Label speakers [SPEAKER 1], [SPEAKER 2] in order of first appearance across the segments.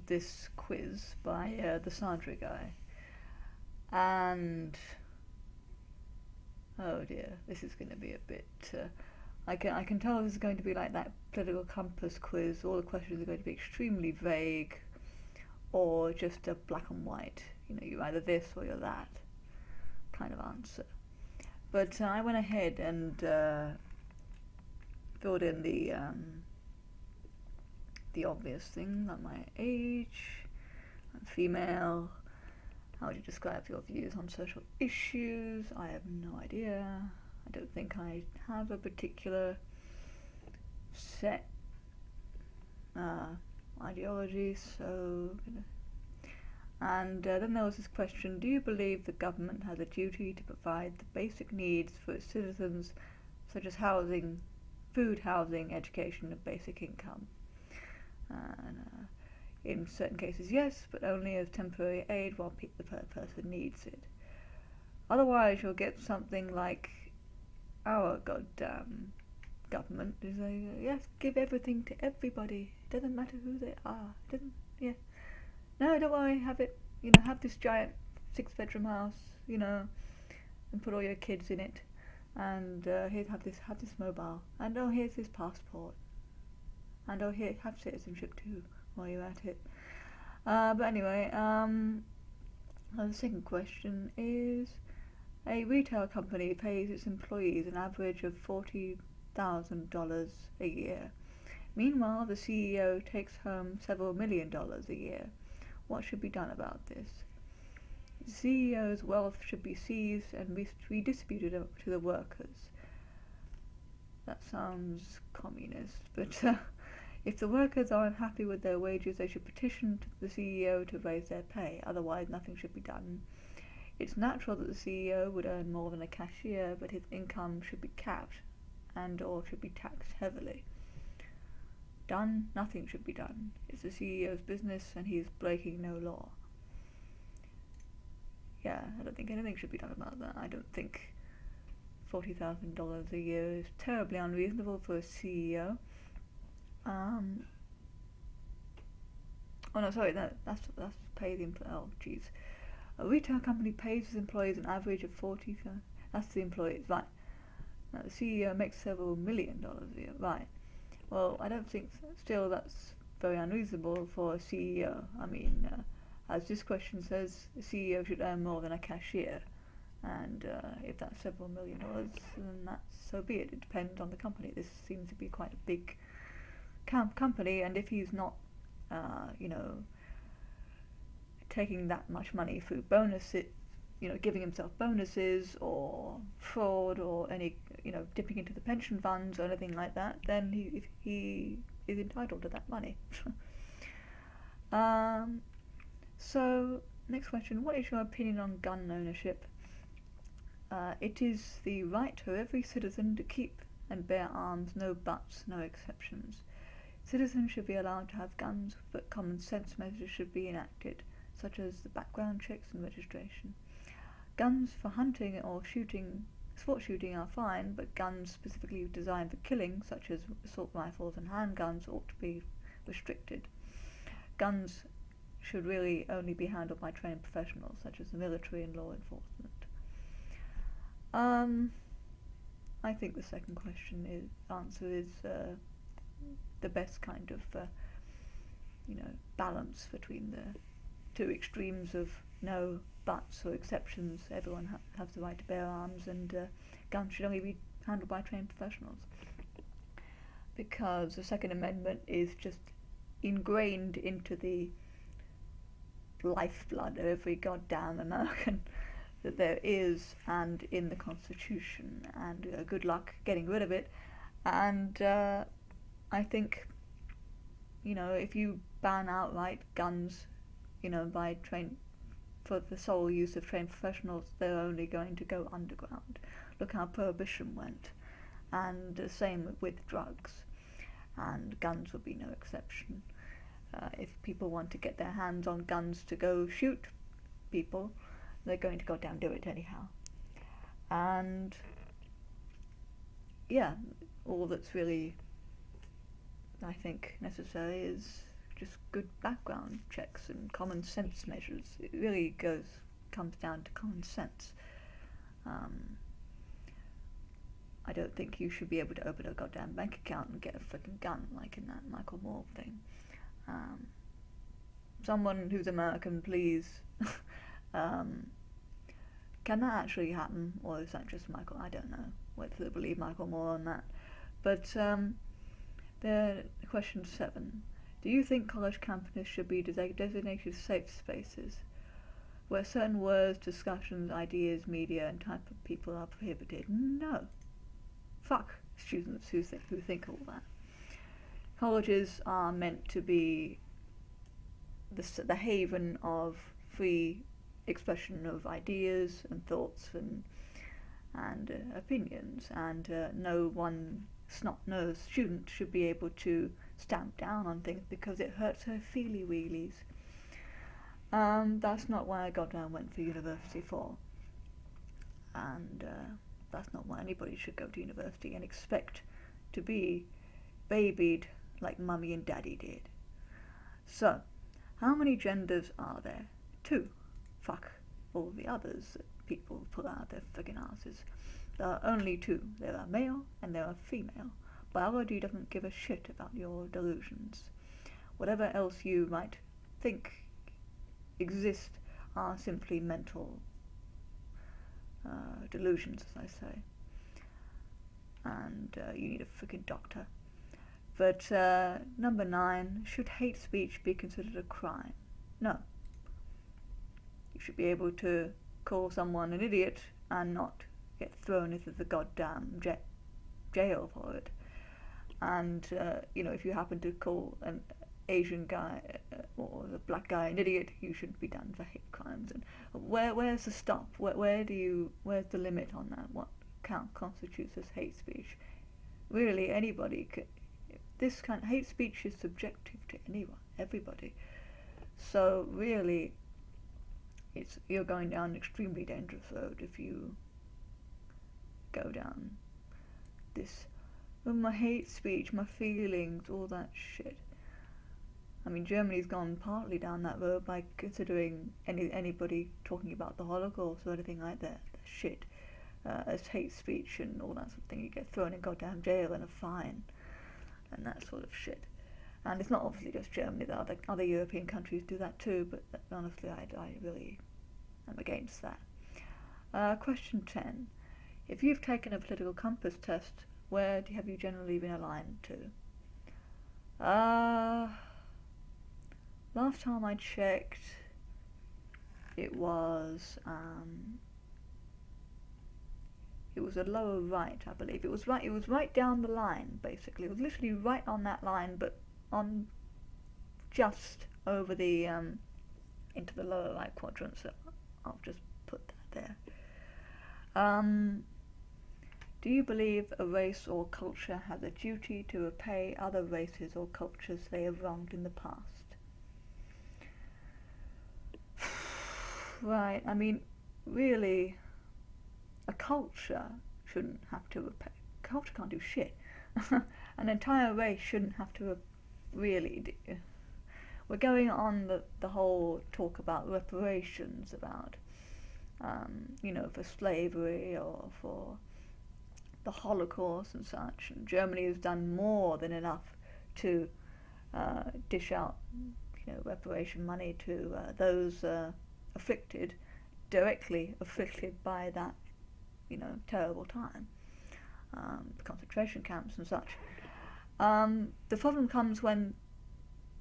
[SPEAKER 1] this quiz by the Sandra guy, and oh dear, this is going to be a bit. I can tell this is going to be like that political compass quiz. All the questions are going to be extremely vague, or just a black and white. You're either this or you're that kind of answer. But I went ahead and filled in the obvious thing, like my age, I'm female. How would you describe your views on social issues? I have no idea. I don't think I have a particular set ideology, so... And then there was this question, do you believe the government has a duty to provide the basic needs for its citizens, such as housing, food, housing, education, and basic income? And in certain cases, yes, but only as temporary aid while the person needs it. Otherwise, you'll get something like our goddamn government is like, yes, give everything to everybody. Doesn't matter who they are. No, don't worry. Have it. Have this giant 6-bedroom house. And put all your kids in it. And here, have this mobile. And oh, here's this passport. And oh, here, have citizenship too while you're at it. But anyway, the second question is, a retail company pays its employees an average of $40,000 a year. Meanwhile, the CEO takes home several $1 million a year. What should be done about this? The CEO's wealth should be seized and redistributed to the workers. That sounds communist, but if the workers are unhappy with their wages, they should petition the CEO to raise their pay. Otherwise, nothing should be done. It's natural that the CEO would earn more than a cashier, but his income should be capped and/or should be taxed heavily. Done? Nothing should be done. It's the CEO's business and he is breaking no law. Yeah, I don't think anything should be done about that. I don't think $40,000 a year is terribly unreasonable for a CEO. Oh no, sorry, that's pay the employee. Oh, jeez. A retail company pays its employees an average of 40. That's the employees, right? Now, the CEO makes several $1 million a year, right? Well, I don't think still that's very unreasonable for a CEO. I mean, as this question says, the CEO should earn more than a cashier, and if that's several $1 million, then that's so be it. It depends on the company. This seems to be quite a big company, and if he's not, taking that much money through bonuses, giving himself bonuses or fraud or any, dipping into the pension funds or anything like that, then he is entitled to that money. So, next question, what is your opinion on gun ownership? It is the right of every citizen to keep and bear arms, no buts, no exceptions. Citizens should be allowed to have guns, but common sense measures should be enacted, such as the background checks and registration. Guns for hunting or sport shooting are fine, but guns specifically designed for killing, such as assault rifles and handguns, ought to be restricted. Guns should really only be handled by trained professionals, such as the military and law enforcement. I think the second answer is the best kind of balance between the two extremes of no buts or exceptions. Everyone has the right to bear arms, and guns should only be handled by trained professionals, because the Second Amendment is just ingrained into the lifeblood of every goddamn American that there is, and in the Constitution, and good luck getting rid of it. And I think, if you ban outright guns, for the sole use of trained professionals, they're only going to go underground. Look how Prohibition went, and the same with drugs, and guns would be no exception. If people want to get their hands on guns to go shoot people, they're going to go down and do it anyhow. And yeah, all that's really, I think, necessary is just good background checks and common sense measures. It really comes down to common sense. I don't think you should be able to open a goddamn bank account and get a fucking gun like in that Michael Moore thing. Someone who's American, please. Can that actually happen, or is that just Michael? I don't know whether to believe Michael Moore on that. But question 7. Do you think college campuses should be designated safe spaces where certain words, discussions, ideas, media, and type of people are prohibited? No. Fuck students who think all that. Colleges are meant to be the haven of free expression of ideas and thoughts and opinions, and no one snot-nosed student should be able to stamp down on things because it hurts her feely-weelies. That's not why I goddamn went for university for, and that's not why anybody should go to university and expect to be babied like mummy and daddy did. So, how many genders are there? 2. Fuck all the others that people pull out their friggin' asses. There are only 2. There are male and there are female. Biology doesn't give a shit about your delusions. Whatever else you might think exist are simply mental delusions, as I say. And you need a friggin' doctor. But number 9, should hate speech be considered a crime? No. You should be able to call someone an idiot and not get thrown into the goddamn jail for it. And, if you happen to call an Asian guy or a black guy an idiot, you should be done for hate crimes. And where's the stop? Where's the limit on that? What constitutes as hate speech? Really, anybody could. This kind of hate speech is subjective to everybody. So really, you're going down an extremely dangerous road if you go down this, my hate speech, my feelings, all that shit. I mean, Germany's gone partly down that road by considering anybody talking about the Holocaust or anything like that shit as hate speech and all that sort of thing. You get thrown in goddamn jail and a fine and that sort of shit. And it's not obviously just Germany, the other European countries do that too, but honestly I really am against that. Question 10. If you've taken a political compass test, where have you generally been aligned to? Last time I checked, it was a lower right, I believe. It was right down the line, basically. It was literally right on that line, but on just over the into the lower right quadrant. So I'll just put that there. Do you believe a race or culture has a duty to repay other races or cultures they have wronged in the past? Right, I mean, really, a culture shouldn't have to repay. Culture can't do shit. An entire race shouldn't have to really do. We're going on the whole talk about reparations, about, for slavery or for the Holocaust and such. And Germany has done more than enough to dish out, reparation money to those directly afflicted by that, terrible time, concentration camps and such. The problem comes when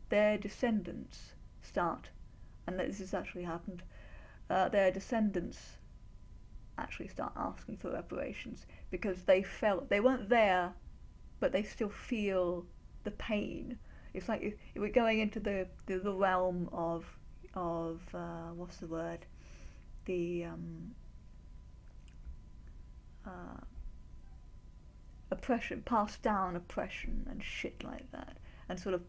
[SPEAKER 1] their descendants start, and this has actually happened, their descendants actually start asking for reparations because they weren't there, but they still feel the pain. It's like if we're going into the realm of what's the word? The oppression, passed down oppression and shit like that, and sort of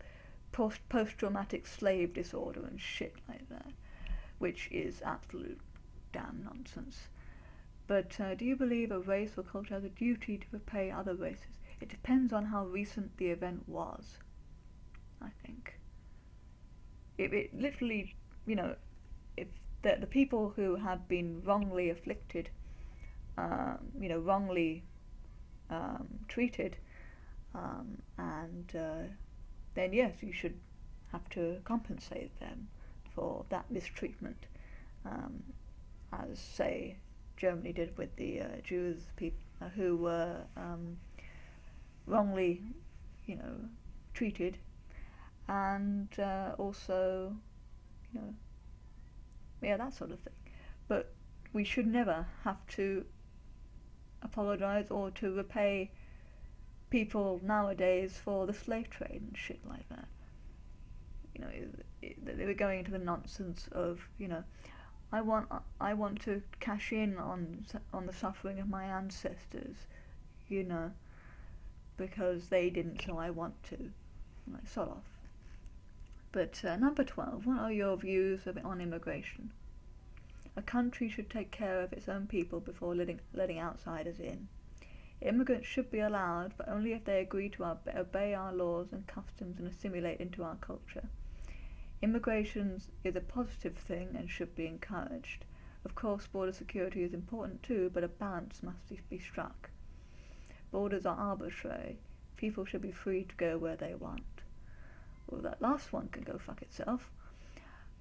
[SPEAKER 1] post-traumatic slave disorder and shit like that, which is absolute damn nonsense. But do you believe a race or culture has a duty to repay other races? It depends on how recent the event was, I think. it literally, if the people who have been wrongly afflicted, wrongly treated, and then yes, you should have to compensate them for that mistreatment, as say Germany did with the Jews who were wrongly, treated, and also, that sort of thing. But we should never have to apologise or to repay people nowadays for the slave trade and shit like that. They were going into the nonsense of, I want to cash in on the suffering of my ancestors, because they didn't, so I want to. Like, sort of. But number 12, what are your views on immigration? A country should take care of its own people before letting outsiders in. Immigrants should be allowed, but only if they agree to obey our laws and customs and assimilate into our culture. Immigration is a positive thing and should be encouraged. Of course, border security is important too, but a balance must be struck. Borders are arbitrary. People should be free to go where they want. Well, that last one can go fuck itself.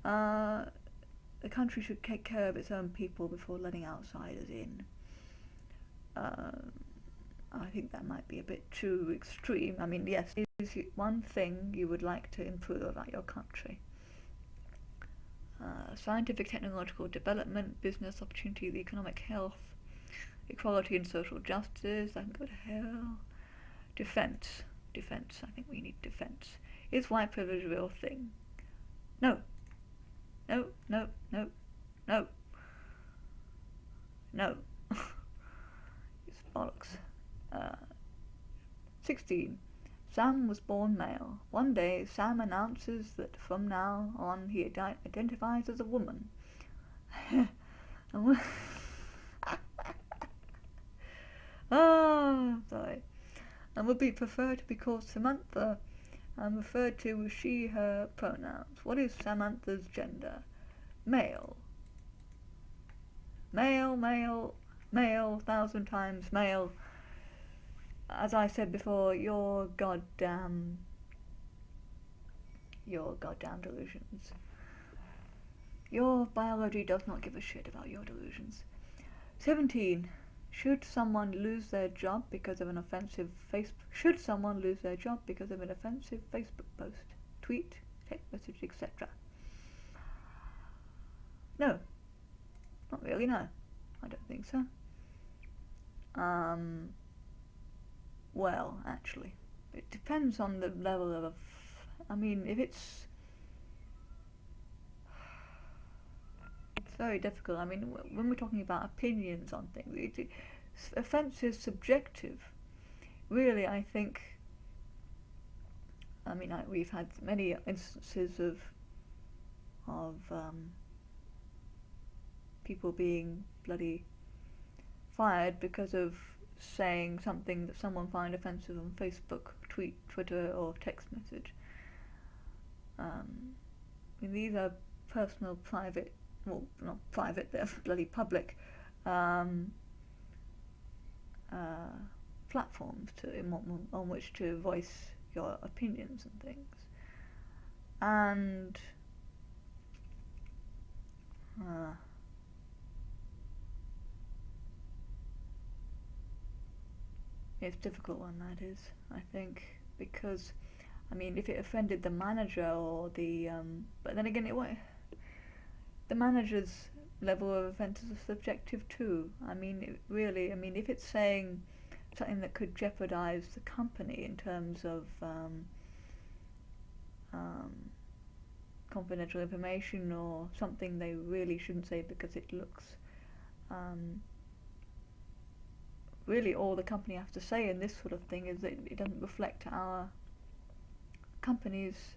[SPEAKER 1] The country should take care of its own people before letting outsiders in. I think that might be a bit too extreme. I mean, yes, is one thing you would like to improve about your country. Scientific technological development, business opportunities, economic health, equality and social justice, that can go to hell. Defence, I think we need defence. Is white privilege a real thing? No. No. It's bollocks. 16. Sam was born male. One day, Sam announces that from now on he identifies as a woman. Oh, sorry. And would be preferred to be called Samantha and referred to as she, her pronouns. What is Samantha's gender? Male. Male, 1,000 times male. As I said before, your goddamn delusions. Your biology does not give a shit about your delusions. 17. Should someone lose their job because of an offensive Facebook post, tweet, text message, etc.? No. Not really, no. I don't think so. Well, actually, it depends on the level of, if it's very difficult. When we're talking about opinions on things, offence is subjective. Really, I think, we've had many instances of people being bloody fired because of saying something that someone found offensive on Facebook, Twitter, or text message. These are personal, private, well, not private, they're bloody public platforms on which to voice your opinions and things. And it's a difficult one, that is, I think, because if it offended the manager or the but then again, the manager's level of offences is subjective too. If it's saying something that could jeopardise the company in terms of confidential information or something they really shouldn't say because it looks really all the company has to say in this sort of thing is that it doesn't reflect our company's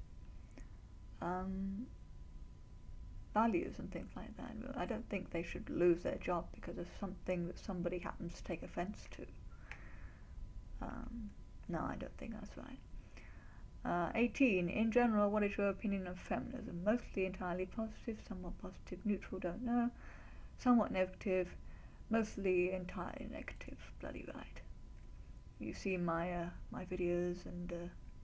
[SPEAKER 1] values and things like that. I don't think they should lose their job because of something that somebody happens to take offence to. No, I don't think that's right. 18. In general, what is your opinion of feminism? Mostly entirely positive, somewhat positive, neutral, don't know, somewhat negative, mostly entirely negative. Bloody right. You see my my videos and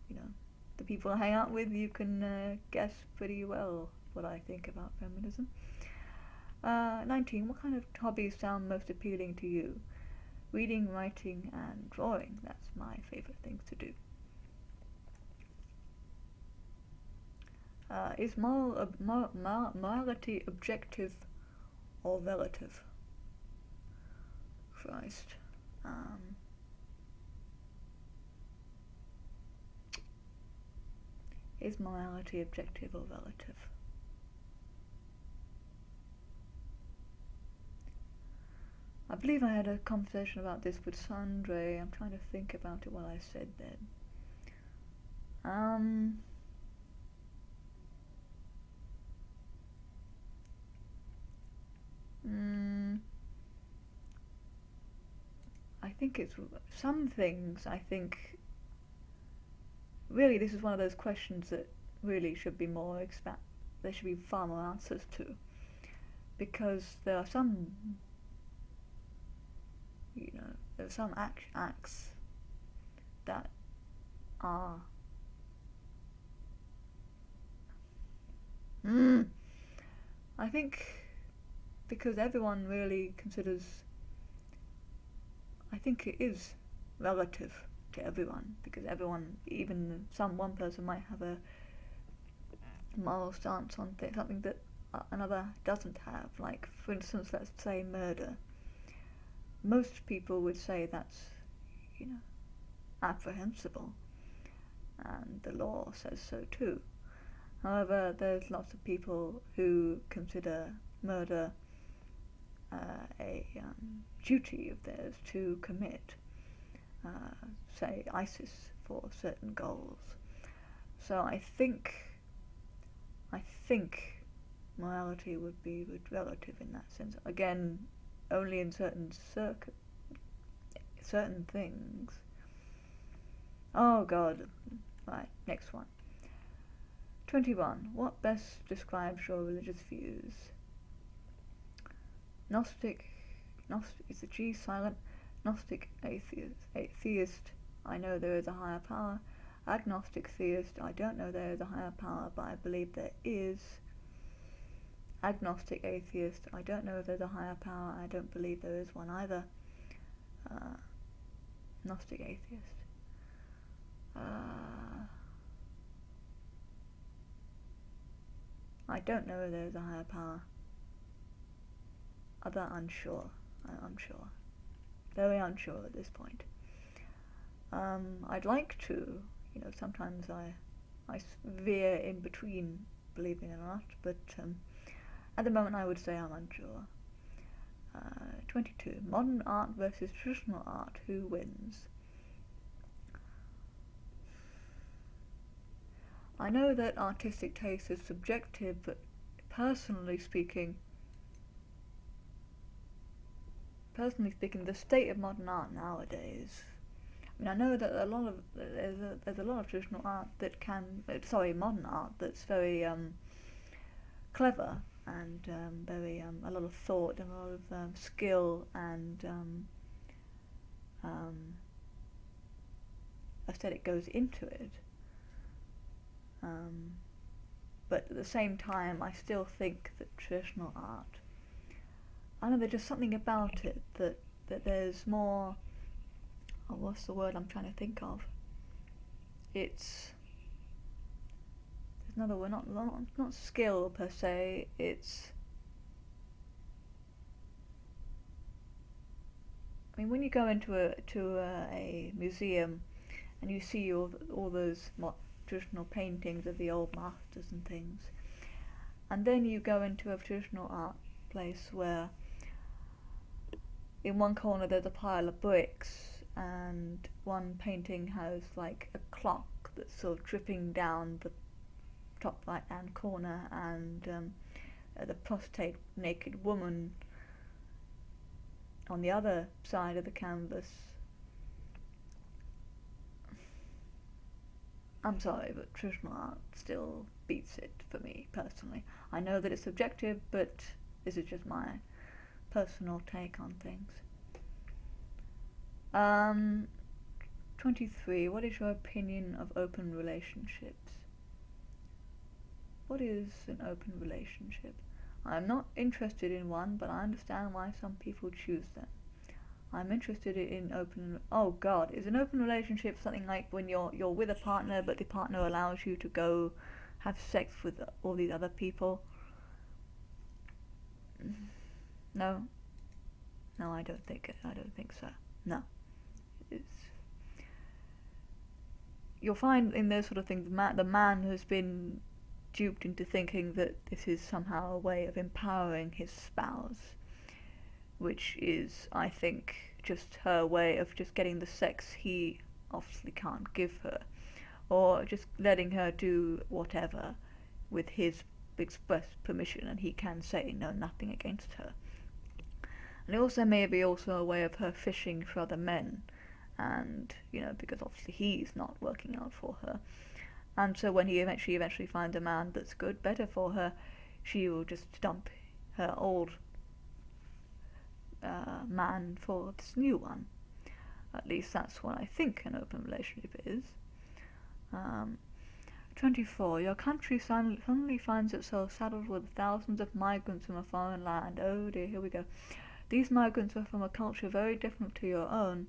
[SPEAKER 1] you know, the people I hang out with, you can guess pretty well what I think about feminism. 19. What kind of hobbies sound most appealing to you? Reading, writing, and drawing. That's my favourite things to do. Is morality objective or relative? Christ. Is morality objective or relative? I believe I had a conversation about this with Sandre. I'm trying to think about it while I said that. I think it's some things. I think really this is one of those questions that really should be more there should be far more answers to, because there are some, you know, there are some acts that are I think because everyone really considers, I think it is relative to everyone, because everyone, even one person might have a moral stance on something that another doesn't have. Like, for instance, let's say murder. Most people would say that's, you know, apprehensible, and the law says so too. However, there's lots of people who consider murder a duty of theirs to commit, say ISIS, for certain goals. So I think morality would be relative in that sense. Again, only in certain things. Oh God! Right, next one. 21. What best describes your religious views? Gnostic, is the G silent? Gnostic, atheist, I know there is a higher power. Agnostic theist, I don't know there is a higher power, but I believe there is. Agnostic atheist, I don't know if there's a higher power, I don't believe there is one either. Gnostic atheist. I don't know if there's a higher power. Other unsure. I'm unsure. Very unsure at this point. I'd like to, you know, sometimes I veer in between believing it or not, but at the moment I would say I'm unsure. 22. Modern art versus traditional art, who wins? I know that artistic taste is subjective, but personally speaking, the state of modern art nowadays, I mean, I know that there's a lot of traditional art that modern art that's very clever and very a lot of thought and a lot of skill and aesthetic goes into it. But at the same time, I still think that traditional art, I know there's just something about it that there's more, what's the word I'm trying to think of? There's another word, not skill per se, it's, I mean, when you go into a museum and you see all those traditional paintings of the old masters and things, and then you go into a traditional art place where in one corner there's a pile of bricks and one painting has like a clock that's sort of dripping down the top right hand corner, and the prostrate naked woman on the other side of the canvas. I'm sorry, but traditional art still beats it for me, personally. I know that it's subjective, but this is just my personal take on things. 23. What is your opinion of open relationships? What is an open relationship? I'm not interested in one, but I understand why some people choose them. I'm interested in open... Oh god, is an open relationship something like when you're with a partner, but the partner allows you to go have sex with all these other people? No? No, I don't think so. No. You'll find in those sort of things, the man has been duped into thinking that this is somehow a way of empowering his spouse, which is, I think, just her way of just getting the sex he obviously can't give her, or just letting her do whatever with his express permission, and he can say no, nothing against her. And it also may be also a way of her fishing for other men, and, because obviously he's not working out for her. And so when he eventually finds a man that's good, better for her, she will just dump her old man for this new one. At least that's what I think an open relationship is. 24. Your country suddenly finds itself saddled with thousands of migrants from a foreign land. Oh dear, here we go. These migrants are from a culture very different to your own,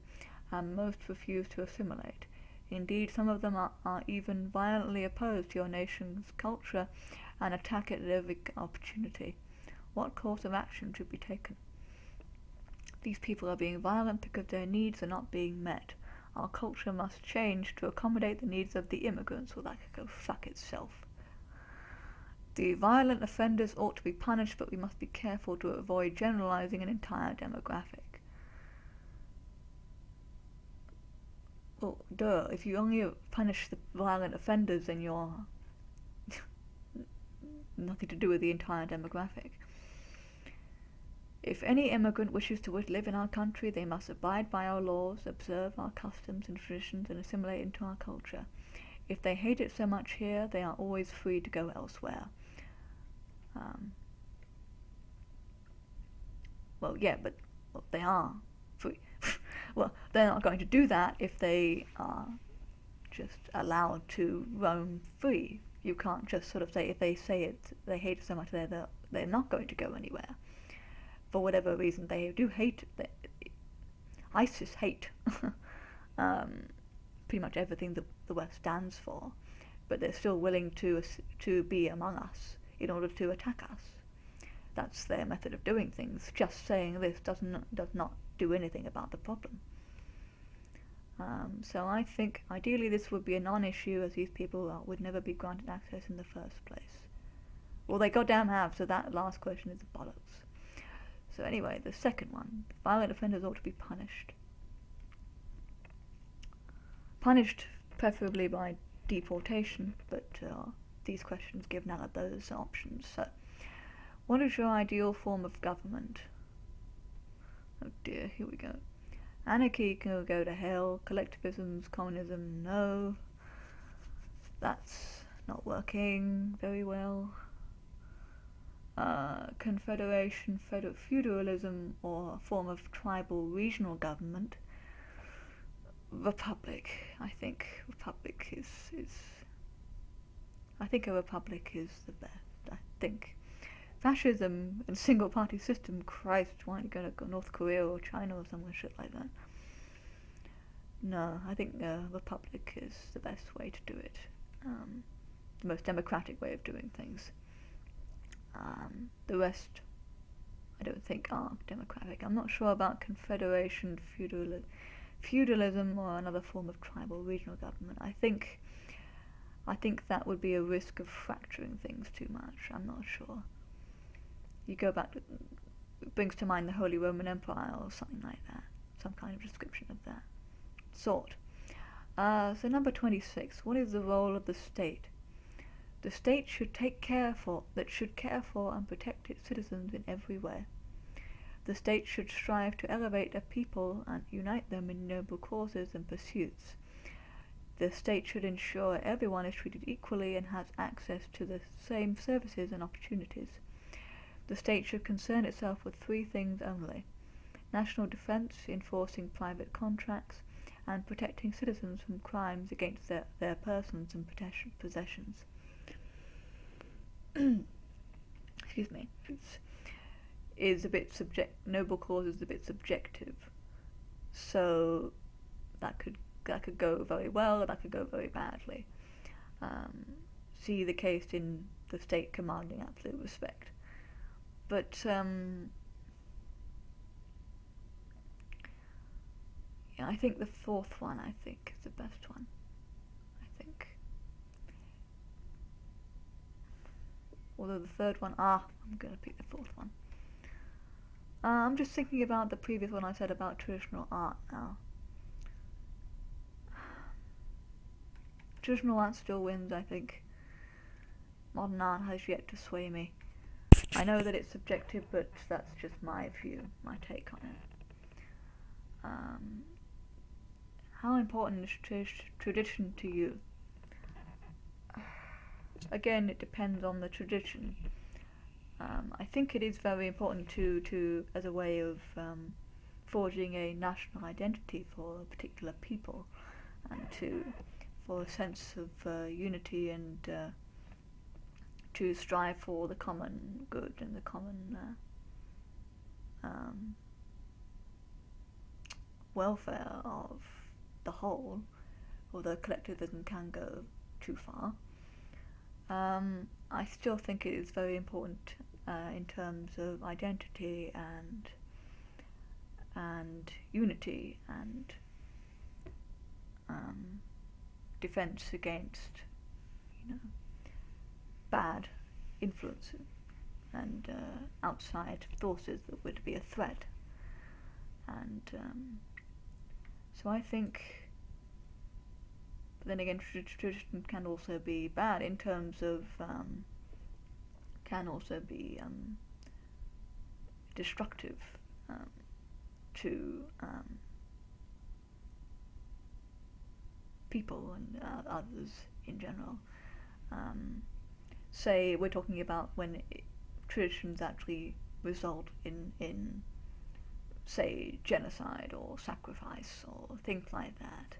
[SPEAKER 1] and most refuse to assimilate. Indeed, some of them are even violently opposed to your nation's culture and attack it at every opportunity. What course of action should be taken? These people are being violent because their needs are not being met. Our culture must change to accommodate the needs of the immigrants. Well, that could go fuck itself. The violent offenders ought to be punished, but we must be careful to avoid generalizing an entire demographic. Well, duh, if you only punish the violent offenders, then you're nothing to do with the entire demographic. If any immigrant wishes to live in our country, they must abide by our laws, observe our customs and traditions, and assimilate into our culture. If they hate it so much here, they are always free to go elsewhere. They are free. Well, they're not going to do that if they are just allowed to roam free. You can't just sort of say, if they say they hate it so much, they're not going to go anywhere. For whatever reason, they do hate. ISIS hate pretty much everything the West stands for, but they're still willing to be among us in order to attack us. That's their method of doing things. Just saying this does not do anything about the problem. So I think ideally this would be a non-issue, as these people would never be granted access in the first place. Well, they goddamn have, so that last question is bollocks. So anyway, the second one, violent offenders ought to be punished. Punished preferably by deportation, but these questions give none of those options. So, what is your ideal form of government? Oh dear, here we go. Anarchy can go to hell. Collectivism's communism, no. That's not working very well. Confederation, feudalism, or a form of tribal regional government. Republic. I think republic is I think a republic is the best. I think fascism and single party system, Christ, why aren't you going to go North Korea or China or somewhere shit like that? No, I think a republic is the best way to do it. The most democratic way of doing things. The rest, I don't think, are democratic. I'm not sure about confederation, feudalism, or another form of tribal regional government. I think that would be a risk of fracturing things too much. I'm not sure. You go back, it brings to mind the Holy Roman Empire or something like that. Some kind of description of that sort. So number 26. What is the role of the state? The state should care for and protect its citizens in every way. The state should strive to elevate a people and unite them in noble causes and pursuits. The state should ensure everyone is treated equally and has access to the same services and opportunities. The state should concern itself with three things only: national defence, enforcing private contracts, and protecting citizens from crimes against their persons and possessions. Excuse me. Is a bit noble cause is a bit subjective, so that could go very well, or that could go very badly. See the case in the state commanding absolute respect. But yeah, I think the fourth one, is the best one. I think. Although the third one, I'm gonna pick the fourth one. I'm just thinking about the previous one I said about traditional art now. Traditional art still wins, I think. Modern art has yet to sway me. I know that it's subjective, but that's just my view, my take on it. How important is tradition to you? Again, it depends on the tradition. I think it is very important to as a way of forging a national identity for a particular people, and for a sense of unity, and to strive for the common good and the common welfare of the whole, although collectivism can go too far. I still think it is very important in terms of identity and unity and defense against, bad influences and outside forces that would be a threat. And so I think. Then again, tradition can also be bad in terms of can also be destructive to people and others in general. Say we're talking about when traditions actually result in say genocide or sacrifice or things like that.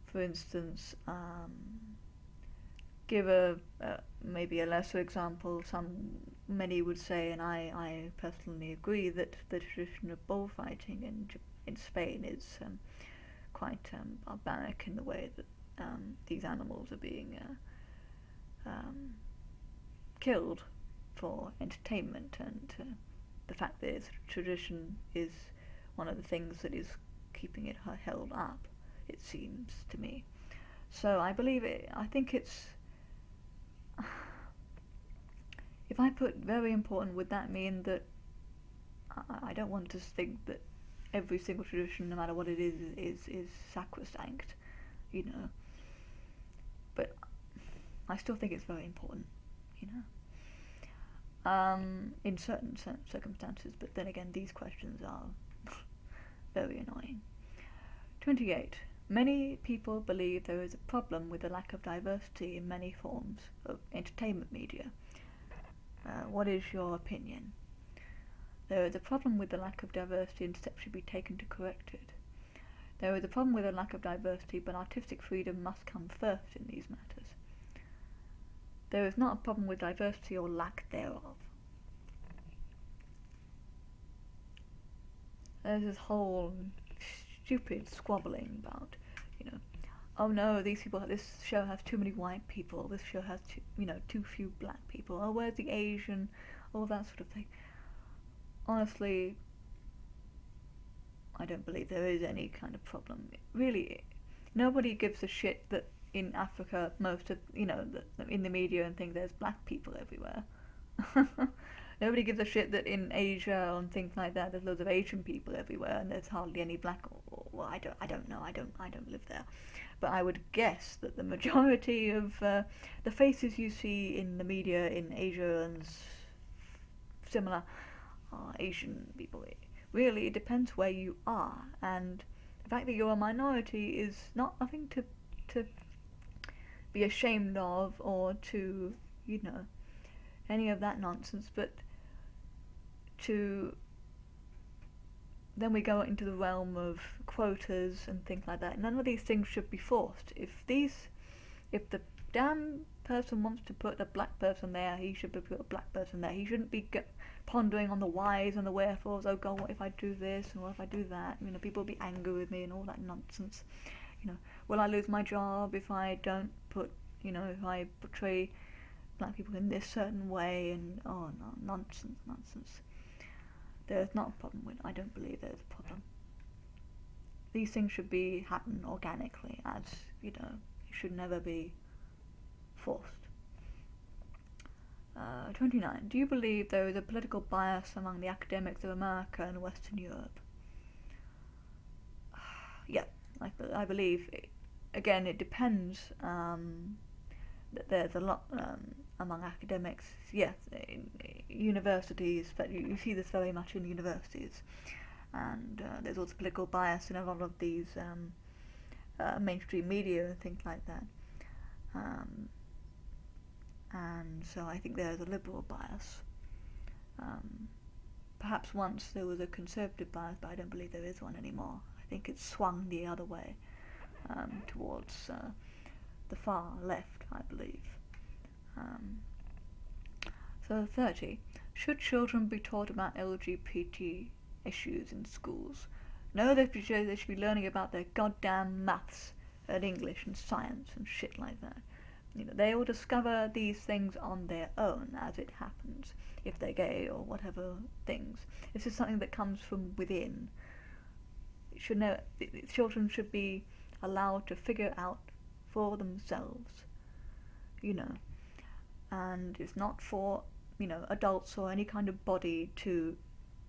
[SPEAKER 1] For instance, give maybe a lesser example. Many would say, and I personally agree, that the tradition of bullfighting in Spain is quite barbaric in the way that these animals are being killed for entertainment, and the fact that its tradition is one of the things that is keeping it held up, it seems to me. So I think it's, if I put very important, would that mean that I don't want to think that every single tradition, no matter what it is sacrosanct, but I still think it's very important, in certain circumstances, but then again, these questions are very annoying. 28. Many people believe there is a problem with the lack of diversity in many forms of entertainment media. What is your opinion? There is a problem with the lack of diversity, and steps should be taken to correct it. There is a problem with the lack of diversity, but artistic freedom must come first in these matters. There is not a problem with diversity or lack thereof. There's this whole stupid squabbling about, oh no, this show has too many white people, this show has too few black people, oh, where's the Asian, all that sort of thing. Honestly, I don't believe there is any kind of problem. Really, nobody gives a shit that in Africa, most of, in the media and things, there's black people everywhere. Nobody gives a shit that in Asia and things like that, there's loads of Asian people everywhere, and there's hardly any black. Well, I don't know. I don't live there, but I would guess that the majority of the faces you see in the media in Asia and similar are Asian people. Really, it depends where you are, and The fact that you're a minority is not nothing to be ashamed of, or to, any of that nonsense, but to then we go into the realm of quotas and things like that. None of these things should be forced. If the damn person wants to put a black person there, he should put a black person there. He shouldn't be pondering on the whys and the wherefores. Oh God, what if I do this and what if I do that? People will be angry with me and all that nonsense. Will I lose my job if I don't put, if I portray black people in this certain way? And oh no, nonsense. There's not a problem with it. I don't believe there's a problem. These things should happen organically, as it should never be forced. 29. Do you believe there is a political bias among the academics of America and Western Europe? Yeah, I believe. Again, it depends. That there's a lot among academics. Yes, in universities, but you see this very much in universities. And there's also political bias in a lot of these mainstream media and things like that. And so I think there's a liberal bias. Perhaps once there was a conservative bias, but I don't believe there is one anymore. I think it's swung the other way, towards the far left, I believe. So 30. Should children be taught about LGBT issues in schools? No, they should be learning about their goddamn maths and English and science and shit like that. They will discover these things on their own as it happens, if they're gay or whatever things. This is something that comes from within. Children should be allowed to figure out for themselves, and it's not for, adults or any kind of body to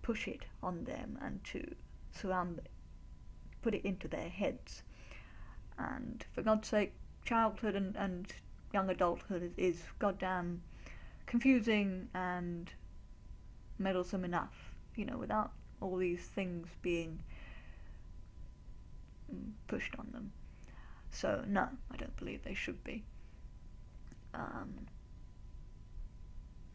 [SPEAKER 1] push it on them and to put it into their heads. And for God's sake, childhood and young adulthood is goddamn confusing and meddlesome enough, without all these things being pushed on them. So no, I don't believe they should be.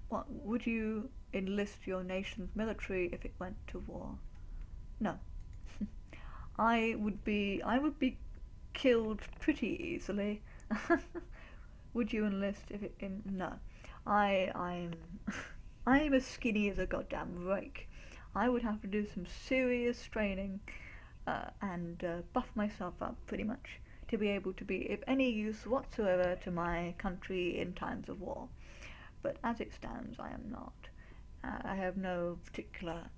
[SPEAKER 1] What, would you enlist your nation's military if it went to war? No. I would be killed pretty easily. Would you enlist if it in? No. I'm as skinny as a goddamn rake. I would have to do some serious training and buff myself up pretty much to be able to be of any use whatsoever to my country in times of war. But as it stands, I am not. I have no particular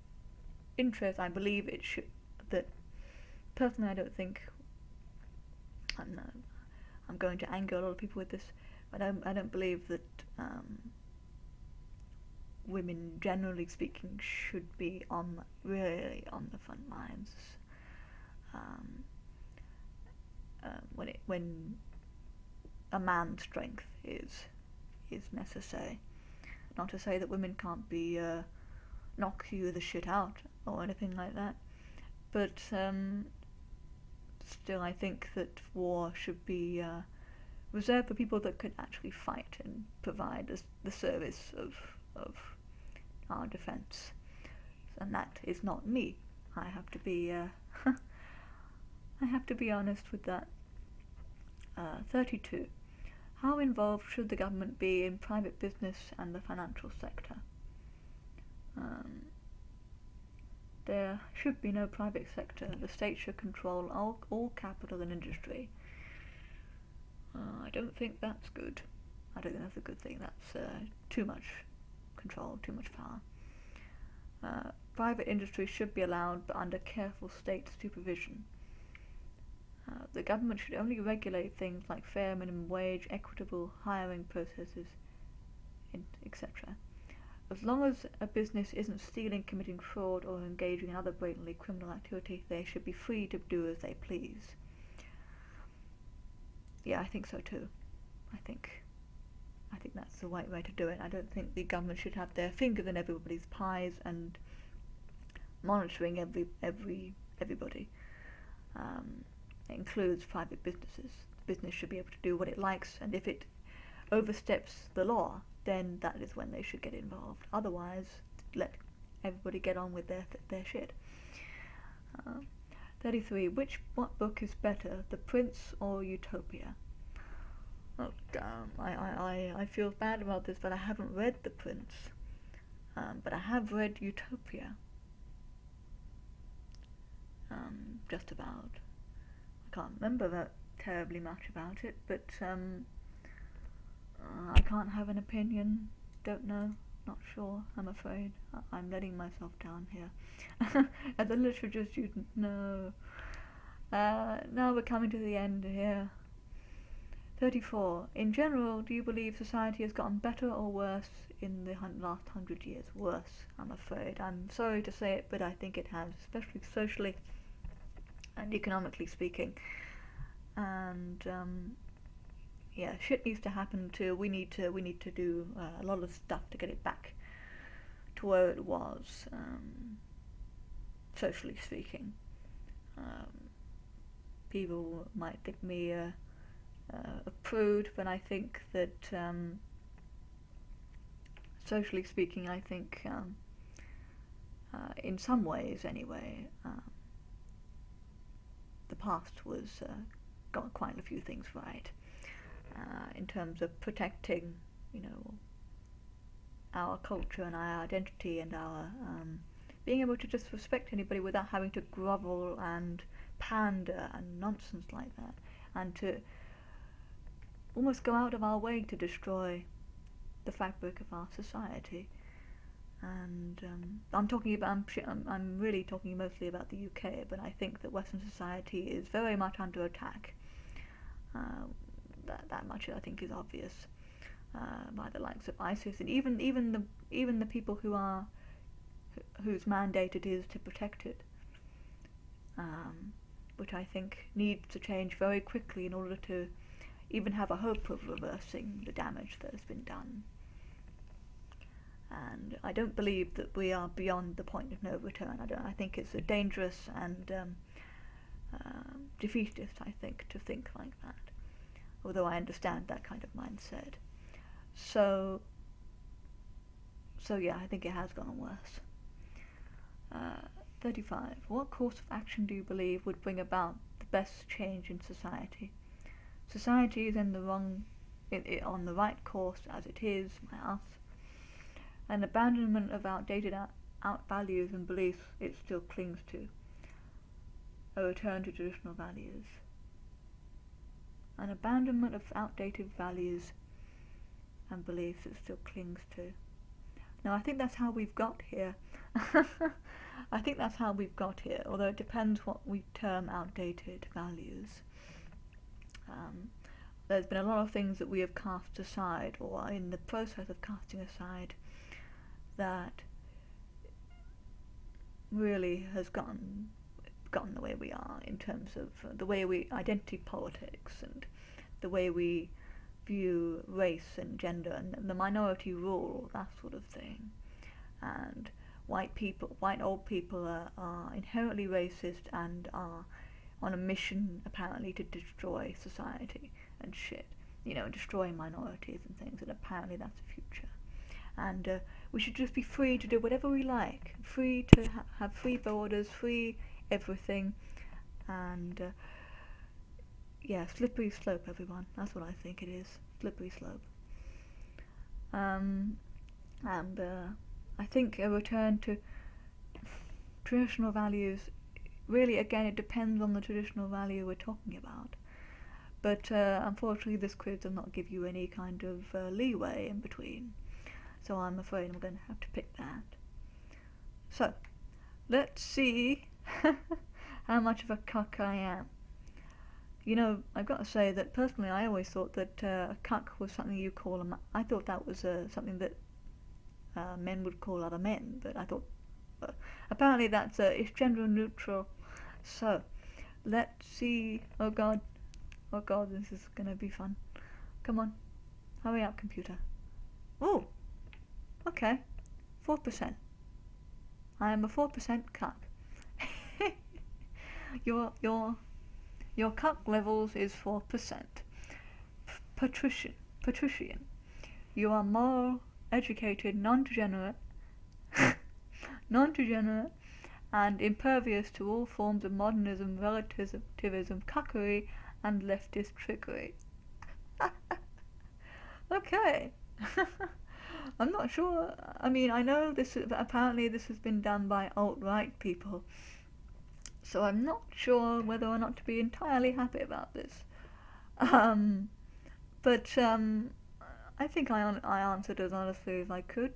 [SPEAKER 1] interest. I believe that personally I don't think, I'm going to anger a lot of people with this, but I don't believe that women, generally speaking, should be really on the front lines when a man's strength is necessary. Not to say that women can't be knock you the shit out or anything like that, but still I think that war should be reserved for people that could actually fight and provide the service of our defence. And that is not me. I have to be I have to be honest with that. 32. How involved should the government be in private business and the financial sector? There should be no private sector. The state should control all capital and industry. I don't think that's good. I don't think that's a good thing. That's too much control, too much power. Private industry should be allowed, but under careful state supervision. The government should only regulate things like fair minimum wage, equitable hiring processes, etc. As long as a business isn't stealing, committing fraud, or engaging in other blatantly criminal activity, they should be free to do as they please. Yeah, I think so too. I think that's the right way to do it. I don't think the government should have their fingers in everybody's pies and monitoring everybody. It includes private businesses. The business should be able to do what it likes, and if it oversteps the law, then that is when they should get involved. Otherwise, let everybody get on with their shit. 33. What book is better, The Prince or Utopia? Oh damn! I feel bad about this, but I haven't read The Prince. But I have read Utopia. Just about. I can't remember that terribly much about it, but I can't have an opinion. Don't know. Not sure, I'm afraid. I'm letting myself down here. As a literature student, no. Now we're coming to the end here. 34. In general, do you believe society has gotten better or worse in the last 100 years? Worse, I'm afraid. I'm sorry to say it, but I think it has, especially socially and economically speaking. And yeah, shit needs to happen too. We need to do a lot of stuff to get it back to where it was, socially speaking. People might think me a prude, but I think that socially speaking, I think in some ways anyway, the past was got quite a few things right. In terms of protecting, our culture and our identity and our being able to just respect anybody without having to grovel and pander and nonsense like that, and to almost go out of our way to destroy the fabric of our society. And I'm really talking mostly about the UK, but I think that Western society is very much under attack. That much I think is obvious by the likes of ISIS and even the people whose mandate it is to protect it, which I think needs to change very quickly in order to even have a hope of reversing the damage that has been done. And I don't believe that we are beyond the point of no return. I think it's a dangerous and defeatist, I think, to think like that. Although I understand that kind of mindset. So yeah, I think it has gone worse. 35. What course of action do you believe would bring about the best change in society? Society is on the right course as it is, by us. An abandonment of outdated out values and beliefs it still clings to. A return to traditional values. An abandonment of outdated values and beliefs it still clings to. Now I think that's how we've got here. I think that's how we've got here, although it depends what we term outdated values. There's been a lot of things that we have cast aside, or are in the process of casting aside, that really has gotten the way we are in terms of the way we identity politics and the way we view race and gender and the minority rule, that sort of thing. And white old people are inherently racist and are on a mission apparently to destroy society and shit, destroy minorities and things, and apparently that's the future. And we should just be free to do whatever we like, free to have free borders, free everything, and yeah, slippery slope, everyone. That's what I think it is, slippery slope. And I think a return to traditional values, really, again, it depends on the traditional value we're talking about. But unfortunately, this quiz does not give you any kind of leeway in between. So I'm afraid I'm going to have to pick that. So, let's see how much of a cuck I am. I've got to say that personally I always thought that a cuck was something you call I thought that was something that men would call other men, but I thought apparently it's gender neutral. So, let's see. Oh god, this is going to be fun. Come on, hurry up, computer. Oh! Okay, 4%. I am a 4% cuck. Your cuck levels is 4%. Patrician. You are moral, educated, non-degenerate, and impervious to all forms of modernism, relativism, cuckery, and leftist trickery. Okay. I'm not sure. I mean, I know apparently this has been done by alt-right people, so I'm not sure whether or not to be entirely happy about this. But I think I answered as honestly as I could,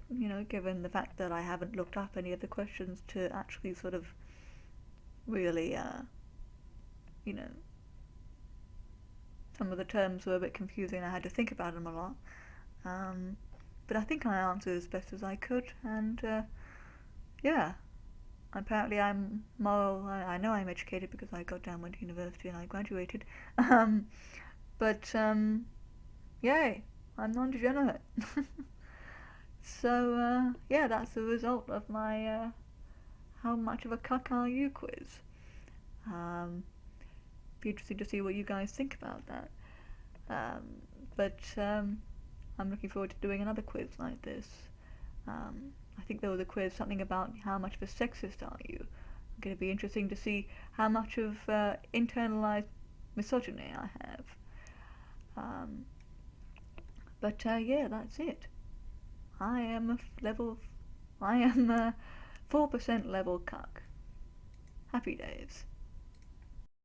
[SPEAKER 1] given the fact that I haven't looked up any of the questions to actually sort of really, some of the terms were a bit confusing. I had to think about them a lot. But I think I answered as best as I could, and yeah. Apparently I'm moral. I know I'm educated because I went to university and I graduated. But yay, I'm non-degenerate. So yeah, that's the result of my how much of a cuck are you quiz. Be interesting to see what you guys think about that. But I'm looking forward to doing another quiz like this. I think there was a quiz, something about how much of a sexist are you. It's going to be interesting to see how much of internalized misogyny I have. But yeah, that's it. I am a 4% level cuck. Happy days.